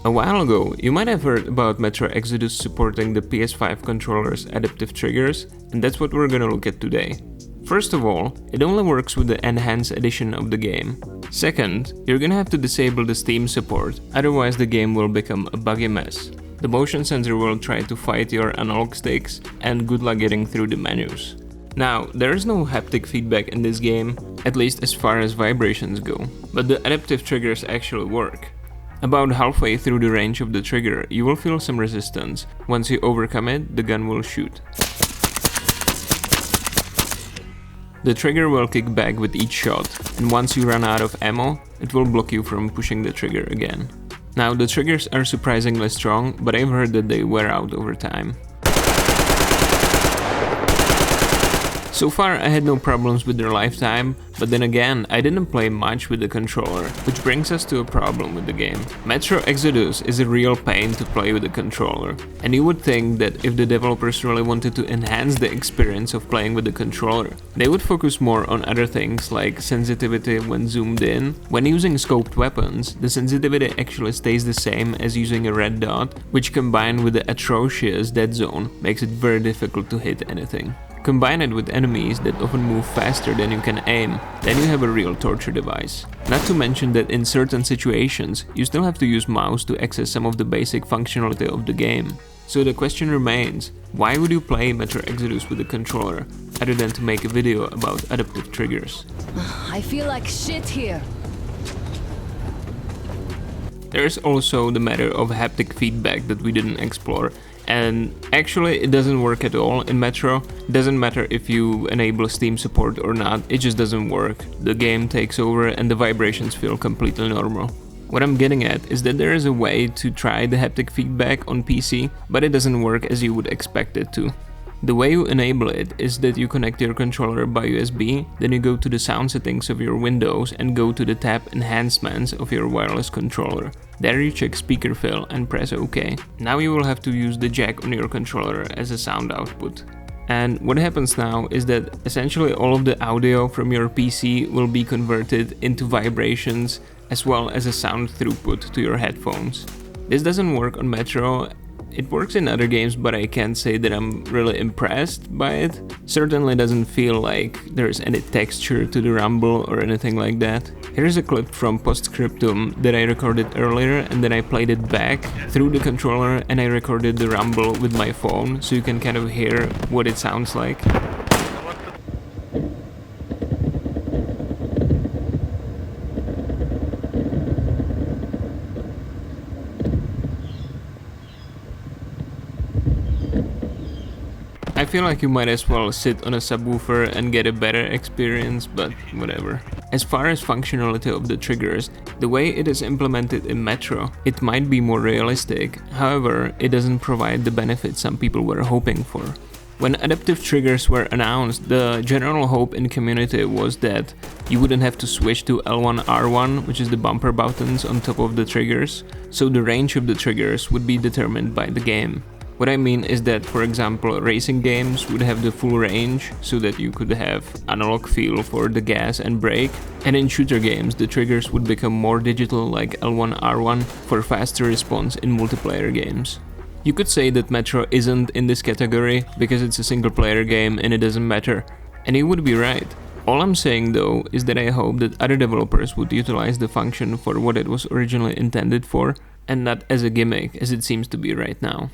A while ago, you might have heard about Metro Exodus supporting the PS5 controller's adaptive triggers, and that's what we're gonna look at today. First of all, it only works with the enhanced edition of the game. Second, you're gonna have to disable the Steam support, otherwise the game will become a buggy mess. The motion sensor will try to fight your analog sticks, and good luck getting through the menus. Now, there is no haptic feedback in this game, at least as far as vibrations go, but the adaptive triggers actually work. About halfway through the range of the trigger, you will feel some resistance. Once you overcome it, the gun will shoot. The trigger will kick back with each shot, and once you run out of ammo, it will block you from pushing the trigger again. Now, the triggers are surprisingly strong, but I've heard that they wear out over time. So far, I had no problems with their lifetime, but then again, I didn't play much with the controller, which brings us to a problem with the game. Metro Exodus is a real pain to play with the controller, and you would think that if the developers really wanted to enhance the experience of playing with the controller, they would focus more on other things like sensitivity when zoomed in. When using scoped weapons, the sensitivity actually stays the same as using a red dot, which combined with the atrocious dead zone makes it very difficult to hit anything. Combine it with enemies that often move faster than you can aim, then you have a real torture device. Not to mention that in certain situations, you still have to use mouse to access some of the basic functionality of the game. So the question remains, why would you play Metro Exodus with a controller, other than to make a video about adaptive triggers? I feel like shit here. There's also the matter of haptic feedback that we didn't explore. And actually it doesn't work at all in Metro. It doesn't matter if you enable Steam support or not, it just doesn't work. The game takes over and the vibrations feel completely normal. What I'm getting at is that there is a way to try the haptic feedback on PC, but it doesn't work as you would expect it to. The way you enable it is that you connect your controller by USB, then you go to the sound settings of your Windows and go to the tab Enhancements of your wireless controller. There you check speaker fill and press OK. Now you will have to use the jack on your controller as a sound output. And what happens now is that essentially all of the audio from your PC will be converted into vibrations as well as a sound throughput to your headphones. This doesn't work on Metro. It works in other games, but I can't say that I'm really impressed by it. Certainly doesn't feel like there's any texture to the rumble or anything like that. Here's a clip from Postscriptum that I recorded earlier and then I played it back through the controller and I recorded the rumble with my phone so you can kind of hear what it sounds like. I feel like you might as well sit on a subwoofer and get a better experience, but whatever. As far as functionality of the triggers, the way it is implemented in Metro, it might be more realistic, however, it doesn't provide the benefits some people were hoping for. When adaptive triggers were announced, the general hope in the community was that you wouldn't have to switch to L1, R1, which is the bumper buttons on top of the triggers, so the range of the triggers would be determined by the game. What I mean is that, for example, racing games would have the full range so that you could have analog feel for the gas and brake, and in shooter games the triggers would become more digital like L1, R1 for faster response in multiplayer games. You could say that Metro isn't in this category because it's a single player game and it doesn't matter, and you would be right. All I'm saying though is that I hope that other developers would utilize the function for what it was originally intended for and not as a gimmick as it seems to be right now.